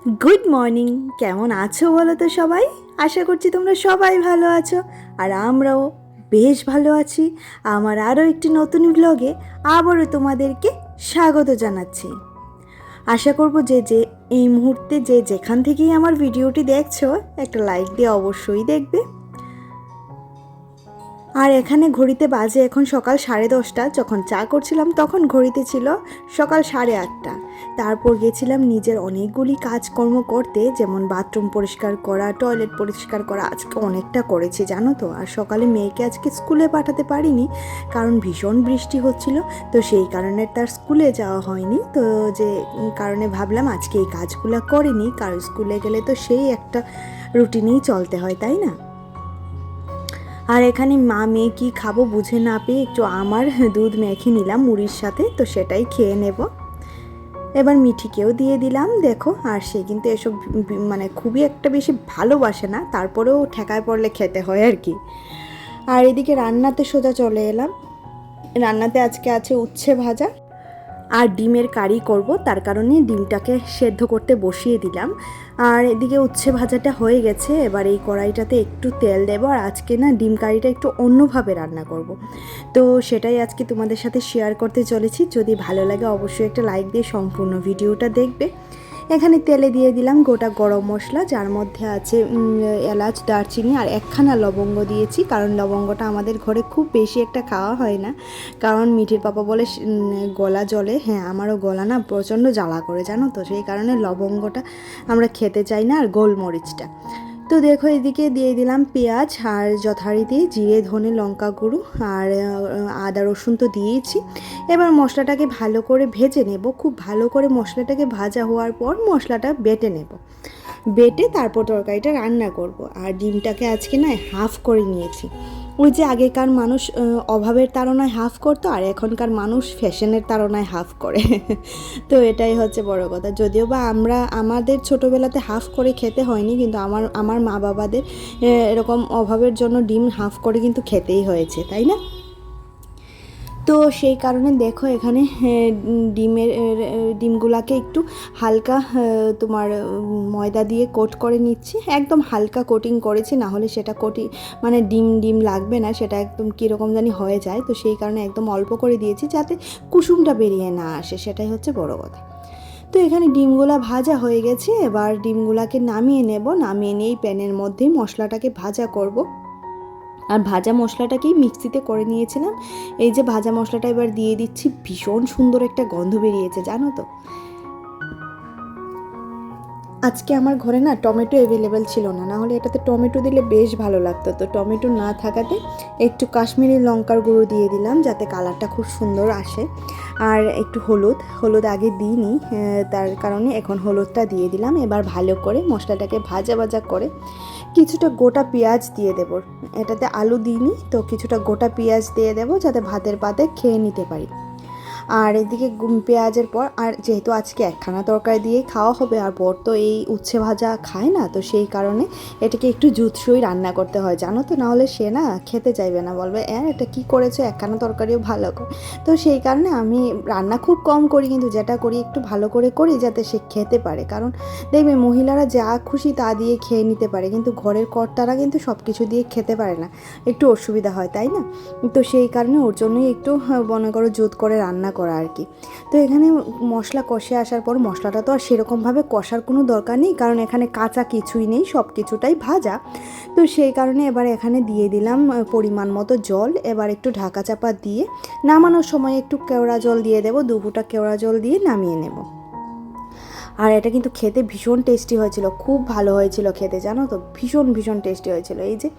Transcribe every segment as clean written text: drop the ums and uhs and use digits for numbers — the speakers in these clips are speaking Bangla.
Good morning. কেমন আছো বলো তো সবাই? আশা করছি তোমরা সবাই ভালো আছো, আর আমরাও বেশ ভালো আছি। আমার আরও একটি নতুন ব্লগে আবারও তোমাদেরকে স্বাগত জানাচ্ছি। আশা করব যে যে এই মুহূর্তে যে যেখান থেকেই আমার ভিডিওটি দেখছো একটা লাইক দিয়ে অবশ্যই দেখবে। আর এখানে ঘড়িতে বাজে এখন সকাল 10:30। যখন চা করছিলাম তখন ঘড়িতে ছিল সকাল 8:30। তারপর গেছিলাম নিজের অনেকগুলি কাজকর্ম করতে, যেমন বাথরুম পরিষ্কার করা, টয়লেট পরিষ্কার করা। আজকে অনেকটা করেছি জানো তো। আর সকালে মেয়েকে আজকে স্কুলে পাঠাতে পারিনি, কারণ ভীষণ বৃষ্টি হচ্ছিল। তো সেই কারণে তার স্কুলে যাওয়া হয়নি। তো যে কারণে ভাবলাম আজকে এই কাজগুলো করে নিই, কারণ স্কুলে গেলে তো সেই একটা রুটিনেই চলতে হয়, তাই না? আর এখানে মা মেয়ে কী খাবো বুঝে না পেয়ে একটু আমার দুধ মেখে নিলাম মুড়ির সাথে, তো সেটাই খেয়ে নেব। এবার মিঠিকেও দিয়ে দিলাম দেখো। আর সে কিন্তু এসব মানে খুবই একটা বেশি ভালোবাসে না, তারপরেও ঠেকায় পড়লে খেতে হয় আর কি। আর এদিকে রান্নাতে সোজা চলে এলাম। রান্নাতে আজকে আছে উচ্ছে ভাজা আর ডিমের কারি করব, তার কারণে ডিমটাকে সেদ্ধ করতে বসিয়ে দিলাম। আর এদিকে উচ্ছে ভাজাটা হয়ে গেছে। এবার এই কড়াইটাতে একটু তেল দেব। আর আজকে না ডিম কারিটা একটু অন্যভাবে রান্না করব, তো সেটাই আজকে তোমাদের সাথে শেয়ার করতে চলেছি। যদি ভালো লাগে অবশ্যই একটা লাইক দিয়ে সম্পূর্ণ ভিডিওটা দেখবে। এখানে তেলে দিয়ে দিলাম গোটা গরম মশলা, যার মধ্যে আছে এলাচ, দারচিনি আর একখানা লবঙ্গ দিয়েছি, কারণ লবঙ্গটা আমাদের ঘরে খুব বেশি একটা খাওয়া হয় না। কারণ মিঠির পাপা বলে গলা জ্বলে। হ্যাঁ, আমারও গলা না প্রচণ্ড জ্বালা করে জানো তো, সেই কারণে লবঙ্গটা আমরা খেতে চাই না, আর গোলমরিচটা। তো দেখো এদিকে দিয়ে দিলাম পেঁয়াজ, আর যথারীতি জিরে, ধনে, লঙ্কা গুঁড়ো আর আদা রসুন তো দিয়েছি। এবার মশলাটাকে ভালো করে ভেজে নেব। খুব ভালো করে মশলাটাকে ভাজা হওয়ার পর মশলাটা বেটে নেব। বেটে তারপর তরকারিটা রান্না করব। আর ডিমটাকে আজকে না হাফ করে নিয়েছি। ওই যে আগেকার মানুষ অভাবের তাড়নায় হাফ করতো, আর এখনকার মানুষ ফ্যাশনের তাড়নায় হাফ করে। তো এটাই হচ্ছে বড় কথা। যদিও বা আমাদের ছোটোবেলাতে হাফ করে খেতে হয়নি, কিন্তু আমার মা বাবাদের এরকম অভাবের জন্য ডিম হাফ করে কিন্তু খেতেই হয়েছে, তাই না? তো সেই কারণে দেখো এখানে ডিমগুলাকে একটু হালকা তোমার ময়দা দিয়ে কোট করে নিচ্ছি। একদম হালকা কোটিং করেছি, না হলে সেটা মানে ডিম ডিম লাগবে না, সেটা একদম কীরকম জানি হয়ে যায়। তো সেই কারণে একদম অল্প করে দিয়েছি, যাতে কুসুমটা বেরিয়ে না আসে, সেটাই হচ্ছে বড় কথা। তো এখানে ডিমগুলা ভাজা হয়ে গেছে। এবার ডিমগুলাকে নামিয়ে নেব। নামিয়ে নিয়েই প্যানের মধ্যেই মশলাটাকে ভাজা করব। আর ভাজা মশলাটাকেই মিক্সিতে করে নিয়েছিলাম। এই যে ভাজা মশলাটা এবার দিয়ে দিচ্ছি। ভীষণ সুন্দর একটা গন্ধ বেরিয়েছে জানো তো। আজকে আমার ঘরে না টমেটো অ্যাভেলেবেল ছিল না, না হলে এটাতে টমেটো দিলে বেশ ভালো লাগতো। তো টমেটো না থাকাতে একটু কাশ্মীরি লঙ্কার গুঁড়ো দিয়ে দিলাম, যাতে কালারটা খুব সুন্দর আসে। আর একটু হলুদ আগে দিইনি, তার কারণে এখন হলুদটা দিয়ে দিলাম। এবার ভালো করে মশলাটাকে ভাজা ভাজা করে কিছুটা গোটা পেঁয়াজ দিয়ে দেব। এটাতে আলু দিইনি, তো কিছুটা গোটা পেঁয়াজ দিয়ে দেব, যাতে ভাতের পাতে খেয়ে নিতে পারি। আর এদিকে পেঁয়াজের পর, আর যেহেতু আজকে একখানা তরকারি দিয়েই খাওয়া হবে, আর বর তো এই উচ্ছে ভাজা খায় না, তো সেই কারণে এটাকে একটু জুতসই রান্না করতে হয় জানো তো, নাহলে সে না খেতে চাইবে না, বলবে এটা কি করেছো, একখানা তরকারিও ভালো করে। তো সেই কারণে আমি রান্না খুব কম করি, কিন্তু যেটা করি একটু ভালো করে করি, যাতে সে খেতে পারে। কারণ দেখবে মহিলারা যা খুশি তা দিয়ে খেয়ে নিতে পারে, কিন্তু ঘরের কর্তারা কিন্তু সব কিছু দিয়ে খেতে পারে না, একটু অসুবিধা হয়, তাই না? তো সেই কারণে ওর জন্যই একটু মনে করো জুত করে রান্না করা আর কি। তো এখানে মশলা কষে আসার পর, মশলাটা তো আর সেরকমভাবে কষার কোনো দরকার নেই, কারণ এখানে কাঁচা কিছুই নেই, সব কিছুটাই ভাজা। তো সেই কারণে এবার এখানে দিয়ে দিলাম পরিমাণ মতো জল। এবার একটু ঢাকা চাপা দিয়ে নামানোর সময় একটু কেওড়া জল দিয়ে দেবো, 2 ফুটা কেওড়া জল দিয়ে নামিয়ে নেব। আর এটা কিন্তু খেতে ভীষণ টেস্টি হয়েছিল, খুব ভালো হয়েছিল খেতে জানো তো, ভীষণ ভীষণ টেস্টি হয়েছিল। এই যে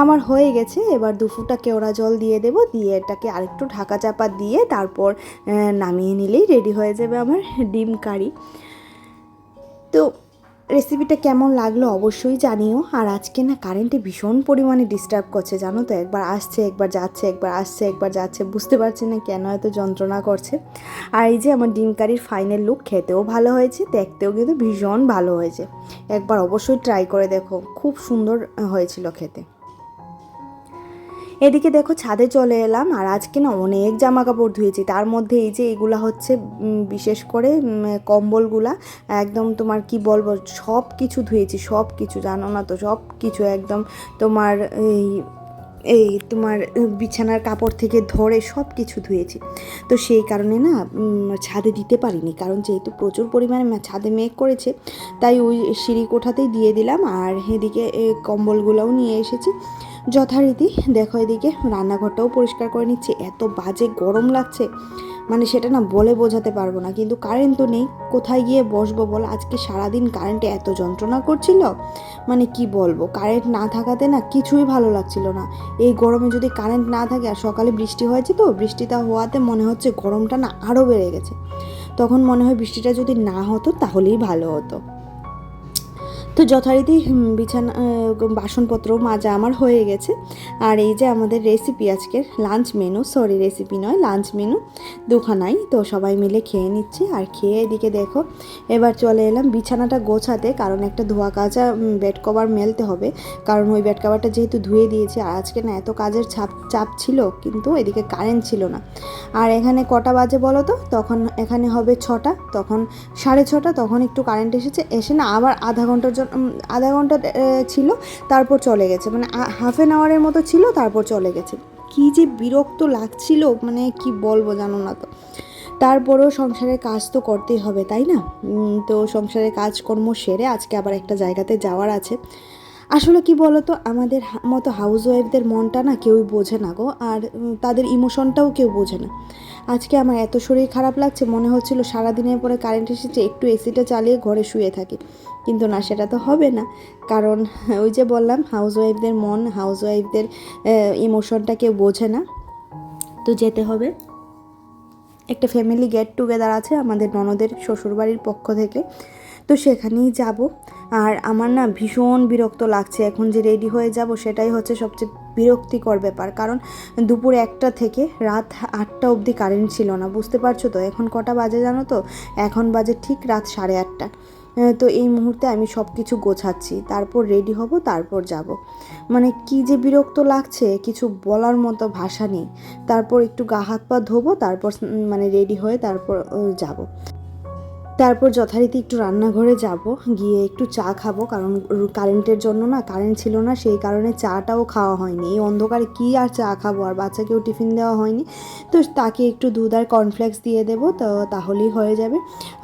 আমার হয়ে গেছে। এবার 2 ফুটা কেওড়া জল দিয়ে দেব, দিয়ে এটাকে আরেকটু ঢাকা চাপা দিয়ে তারপর নামিয়ে নিলেই রেডি হয়ে যাবে আমার ডিম কারি। তো রেসিপিটা কেমন লাগলো অবশ্যই জানিও। আর আজকে না কারেন্টে ভীষণ পরিমাণে ডিস্টার্ব করছে জানো তো, একবার আসছে একবার যাচ্ছে, একবার আসছে একবার যাচ্ছে, বুঝতে পারছি না কেন এত যন্ত্রণা করছে। আর এই যে আমার ডিম কারির ফাইনাল লুক, খেতেও ভালো হয়েছে, দেখতেও কিন্তু ভীষণ ভালো হয়েছে। একবার অবশ্যই ট্রাই করে দেখো, খুব সুন্দর হয়েছিল খেতে। এদিকে দেখো ছাদে চলে এলাম, আর আজকে না অনেক জামা কাপড় ধুয়েছি। তার মধ্যে এই যে এগুলা হচ্ছে বিশেষ করে কম্বলগুলা, একদম তোমার কি বলবো, সব কিছু ধুয়েছি, সব কিছু, জানো না তো, সব কিছু একদম তোমার এই এই তোমার বিছানার কাপড় থেকে ধরে সব কিছু ধুয়েছি। তো সেই কারণে না ছাদে দিতে পারিনি, কারণ যেহেতু প্রচুর পরিমাণে ছাদে মেঘ করেছে, তাই ওই সিঁড়ি কোঠাতেই দিয়ে দিলাম। আর এদিকে কম্বলগুলোও নিয়ে এসেছি যথারীতি। দেখো এদিকে রান্নাঘরটাও পরিষ্কার করে নিচ্ছি, এত বাজে গরম লাগছে, মানে সেটা না বলে বোঝাতে পারবো না। কিন্তু কারেন্ট তো নেই, কোথায় গিয়ে বসবো বল? আজকে সারাদিন কারেন্টে এত যন্ত্রণা করছিল, মানে কি বলবো, কারেন্ট না থাকাতে না কিছুই ভালো লাগছিল না। এই গরমে যদি কারেন্ট না থাকে, আর সকালে বৃষ্টি হয়েছে, তো বৃষ্টিটা হওয়াতে মনে হচ্ছে গরমটা না আরও বেড়ে গেছে। তখন মনে হয় বৃষ্টিটা যদি না হতো তাহলেই ভালো হতো। তো যথারীতি বিছানা বাসনপত্র মাজা আমার হয়ে গেছে। আর এই যে আমাদের রেসিপি, আজকের লাঞ্চ মেনু, সরি রেসিপি নয়, লাঞ্চ মেনু দুখানাই। তো সবাই মিলে খেয়ে নিচ্ছি। আর খেয়ে এদিকে দেখো এবার চলে এলাম বিছানাটা গোছাতে, কারণ একটা ধোয়া কাচা বেড কভার মেলতে হবে, কারণ ওই বেড কভারটা যেহেতু ধুয়ে দিয়েছি। আর আজকে না এত কাজের চাপ ছিল, কিন্তু এদিকে কারেন্ট ছিল না। আর এখানে কটা বাজে বলো তো, তখন এখানে হবে 6টা, তখন 6:30, তখন একটু কারেন্ট এসে না আবার আধা ঘন্টা ছিল, তারপর চলে গেছে, মানে হাফ অ্যান আওয়ারের মতো ছিল, তারপর চলে গেছে। কি যে বিরক্ত লাগছিল, মানে কি বলবো জানো না তো। তারপরেও সংসারের কাজ তো করতেই হবে, তাই না? তো সংসারের কাজকর্ম সেরে আজকে আবার একটা জায়গাতে যাওয়ার আছে। আসলে কি বলতো, আমাদের মতো হাউস ওয়াইফদের মনটা না কেউই বোঝে না গো, আর তাদের ইমোশনটাও কেউ বোঝে না। আজকে আমার এত শরীর খারাপ লাগছে, মনে হচ্ছিল সারাদিনের পরে কারেন্ট এসেছে একটু এসিটা চালিয়ে ঘরে শুয়ে থাকি, কিন্তু না, সেটা তো হবে না। কারণ ওই যে বললাম, হাউস ওয়াইফদের মন, হাউস ওয়াইফদের ইমোশনটা কেউ বোঝে না। তো যেতে হবে, একটা ফ্যামিলি গেট টুগেদার আছে আমাদের ননদের শ্বশুরবাড়ির পক্ষ থেকে, তো সেখানেই যাব। আর আমার না ভীষণ বিরক্ত লাগছে, এখন যে রেডি হয়ে যাব সেটাই হচ্ছে সবচেয়ে বিরক্তিকর ব্যাপার। কারণ দুপুর 1টা থেকে রাত 8টা অবধি কারেন্ট ছিল না, বুঝতে পারছো তো। এখন কটা বাজে জানো তো? এখন বাজে ঠিক রাত 8:30। তো এই মুহূর্তে আমি সব কিছু গোছাচ্ছি, তারপর রেডি হব, তারপর যাব। মানে কি যে বিরক্ত লাগছে, কিছু বলার মতো ভাষা নেই। তারপর একটু গা হাত পা ধোবো, তারপর মানে রেডি হয়ে তারপর যাব। তারপর যথারীতি একটু রান্নাঘরে যাব, গিয়ে একটু চা খাবো, কারণ কারেন্টের জন্য না, কারেন্ট ছিল না, সেই কারণে চাটাও খাওয়া হয়নি। এই অন্ধকারে কি আর চা খাবো, আর বাচ্চাকেও টিফিন দেওয়া হয়নি। তো তাকে একটু দুধ আর কর্নফ্লেক্স দিয়ে দেবো, তো তাহলেই হয়ে যাবে।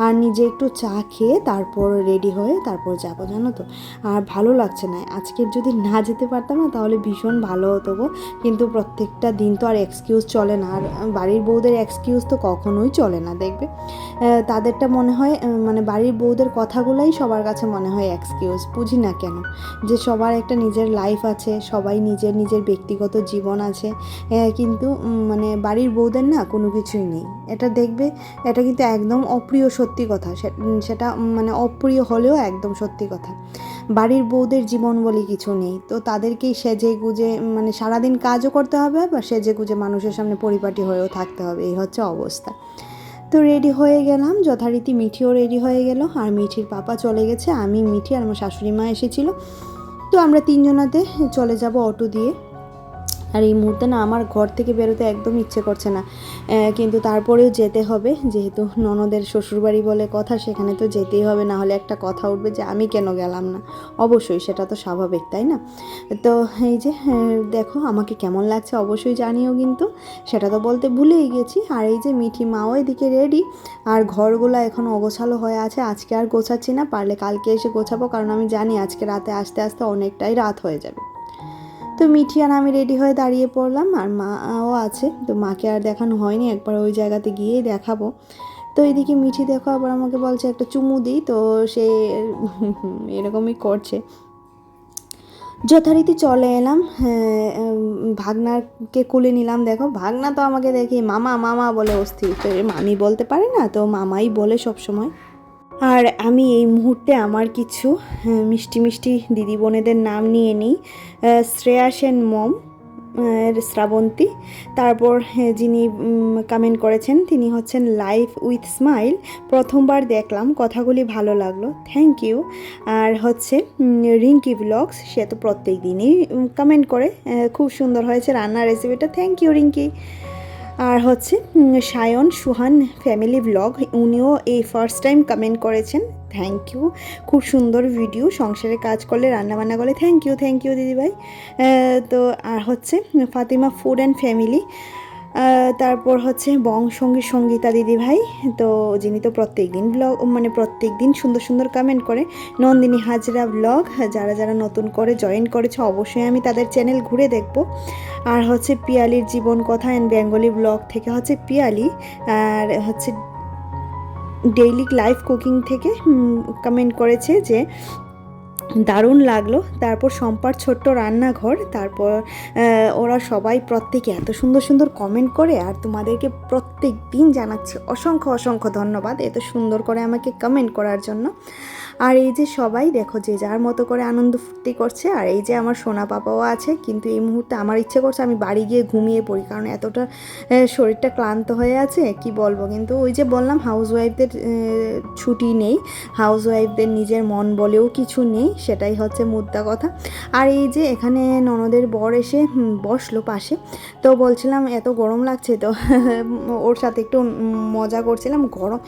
আর নিজে একটু চা খেয়ে তারপর রেডি হয়ে তারপর যাব, জানো তো। আর ভালো লাগছে না, আজকের যদি না যেতে পারতাম না তাহলে ভীষণ ভালো হতো গো। কিন্তু প্রত্যেকটা দিন তো আর এক্সকিউজ চলে না, আর বাড়ির বউদের এক্সকিউজ তো কখনোই চলে না, দেখবে তাদেরটা মনে হয়, মানে বাড়ির বউদের কথাগুলোই সবার কাছে মনে হয় এক্সকিউজ। বুঝি না কেন, যে সবার একটা নিজের লাইফ আছে, সবাই নিজের নিজের ব্যক্তিগত জীবন আছে, কিন্তু মানে বাড়ির বউদের না কোনো কিছুই নেই। এটা দেখবে, এটা কিন্তু একদম অপ্রিয় সত্যি কথা, সেটা মানে অপ্রিয় হলেও একদম সত্যি কথা। বাড়ির বউদের জীবন বলে কিছু নেই, তো তাদেরকেই সেজে গুজে, মানে সারাদিন কাজও করতে হবে, বা সেজে গুজে মানুষের সামনে পরিপাটি হয়েও থাকতে হবে, এই হচ্ছে অবস্থা। তো রেডি হয়ে গেলাম যথারীতি, মিঠিও রেডি হয়ে গেল, আর মিঠির পাপা চলে গেছে, আমি, মিঠি আর আমার শাশুড়ি মা এসেছিলো। তো আমরা তিনজনাতে চলে যাব অটো দিয়ে। আর এই মুহূর্তে না আমার ঘর থেকে বেরোতে একদম ইচ্ছে করছে না, কিন্তু তারপরেও যেতে হবে, যেহেতু ননদের শ্বশুরবাড়ি বলে কথা, সেখানে তো যেতেই হবে, না হলে একটা কথা উঠবে যে আমি কেন গেলাম না। অবশ্যই সেটা তো স্বাভাবিক, তাই না? তো এই যে দেখো আমাকে কেমন লাগছে অবশ্যই জানিও, কিন্তু সেটা তো বলতে ভুলেই গেছি। আর এই যে মিঠি মাও এদিকে রেডি, আর ঘরগুলো এখন অগোছালো হয়ে আছে, আজকে আর গোছাচ্ছি না, পারলে কালকে এসে গোছাবো, কারণ আমি জানি আজকে রাতে আস্তে আস্তে অনেকটাই রাত হয়ে যাবে। তো মিঠি আর আমি রেডি হয়ে দাঁড়িয়ে পড়লাম, আর মাও আছে, তো মাকে আর দেখানো হয়নি, একবার ওই জায়গাতে গিয়েই দেখাবো। তো এদিকে মিঠি দেখো আবার আমাকে বলছে একটা চুমু দিই, তো সে এরকমই করছে। যথারীতি চলে এলাম, ভাগনাকে কোলে নিলাম। দেখো ভাগনা তো আমাকে দেখি মামা মামা বলে অস্থির, তো মামি বলতে পারে না, তো মামাই বলে সব সময়। আর আমি এই মুহূর্তে আমার কিছু মিষ্টি মিষ্টি দিদি বোনেদের নাম নিয়ে নিই। শ্রেয়া সেন মম, শ্রাবন্তী। তারপর যিনি কমেন্ট করেছেন তিনি হচ্ছেন লাইফ উইথ স্মাইল, প্রথমবার দেখলাম, কথাগুলি ভালো লাগলো, থ্যাংক ইউ। আর হচ্ছে রিঙ্কি ব্লগস, সে তো প্রত্যেক দিনই কমেন্ট করে, খুব সুন্দর হয়েছে রান্নার রেসিপিটা, থ্যাংক ইউ রিঙ্কি। আর হচ্ছে সায়ন সুহান ফ্যামিলি ব্লগ, উনিও এই ফার্স্ট টাইম কমেন্ট করেছেন, থ্যাংক ইউ, খুব সুন্দর ভিডিও, সংসারে কাজ করলে রান্নাবান্না করলে, থ্যাংক ইউ দিদিভাই। তো আর হচ্ছে ফাতিমা ফুড অ্যান্ড ফ্যামিলি, তারপর হচ্ছে সঙ্গী সঙ্গীতা দিদিভাই, তো যিনি তো প্রত্যেক দিন ব্লগ মানে প্রত্যেক দিন সুন্দর সুন্দর কমেন্ট করে। নন্দিনী হাজরা ব্লগ, যারা যারা নতুন করে জয়েন করেছে অবশ্যই আমি তাদের চ্যানেল ঘুরে দেখব। আর হচ্ছে পিয়ালির জীবন কথা অ্যান্ড বেঙ্গলি ব্লগ থেকে হচ্ছে পিয়ালি, আর হচ্ছে ডেইলি লাইফ কুকিং থেকে কমেন্ট করেছে যে দারুণ লাগলো। তারপর সম্পার ছোট্ট রান্নাঘর, তারপর ওরা সবাই প্রত্যেকে এত সুন্দর সুন্দর কমেন্ট করে, আর তোমাদেরকে প্রত্যেক দিন জানাচ্ছি অসংখ্য অসংখ্য ধন্যবাদ এত সুন্দর করে আমাকে কমেন্ট করার জন্য। আর এই যে সবাই দেখো যে যার মতো করে আনন্দ ফুর্তি করছে, আর এই যে আমার সোনা পাপাও আছে, কিন্তু এই মুহূর্তে আমার ইচ্ছে করছে আমি বাড়ি গিয়ে ঘুমিয়ে পড়ি, কারণ এতটা শরীরটা ক্লান্ত হয়ে আছে কি বলবো। কিন্তু ওই যে বললাম হাউসওয়াইফদের ছুটি নেই, হাউসওয়াইফদের নিজের মন বলেও কিছু নেই, সেটাই হচ্ছে মুদ্রা কথা। আর এই যে এখানে ননদের বর এসে বসলো পাশে, তো বলছিলাম এত গরম লাগছে, তো ওর সাথে একটু মজা করছিলাম, গরম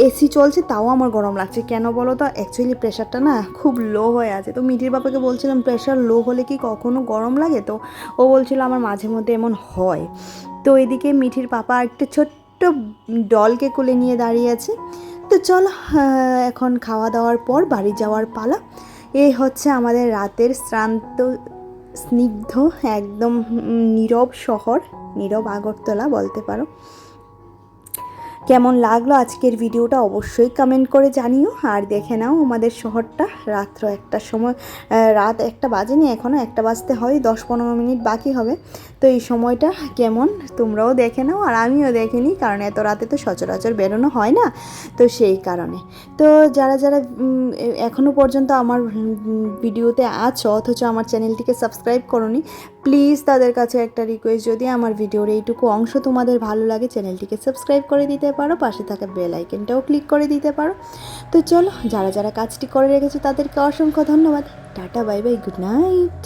এসি চলছে তাও আমার গরম লাগছে কেন বলো তো, অ্যাকচুয়ালি প্রেশারটা না খুব লো হয়ে আছে। তো মিঠির বাবাকে বলছিলাম প্রেশার লো হলে কি কখনো গরম লাগে, তো ও বলছিল আমার মাঝে মধ্যে এমন হয়। তো এদিকে মিঠির পাপা একটা ছোট্ট ডলকে কোলে নিয়ে দাঁড়িয়ে আছে। তো চলো এখন খাওয়া দাওয়ার পর বাড়ি যাওয়ার পালা। এই হচ্ছে আমাদের রাতের শ্রান্ত স্নিগ্ধ একদম নীরব শহর, নীরব আগরতলা বলতে পারো। কেমন লাগলো আজকের ভিডিওটা অবশ্যই কমেন্ট করে জানিও। আর দেখে নাও আমাদের শহরটা, রাত্র 1টার সময়, রাত 1টা বাজেনি এখনও, 1টা বাজতে হয় 10-15 মিনিট বাকি হবে। তো এই সময়টা কেমন তোমরাও দেখে নাও, আর আমিও দেখে নিই, কারণ এত রাতে তো সচরাচর বেরোনো হয় না, তো সেই কারণে। তো যারা যারা এখনও পর্যন্ত আমার ভিডিওতে আছো অথচ আমার চ্যানেলটিকে সাবস্ক্রাইব করোনি, প্লিজ তাদের কাছে একটা রিকোয়েস্ট, যদি আমার ভিডিওর এইটুকু অংশ তোমাদের ভালো লাগে চ্যানেলটিকে সাবস্ক্রাইব করে দিতে পারো, পাশে থাকা বেল আইকনটাও ক্লিক করে দিতে পারো। তো চলো যারা যারা কাজটি করে রেখেছে তাদেরকে অসংখ্য ধন্যবাদ। Tata, bye bye, good night.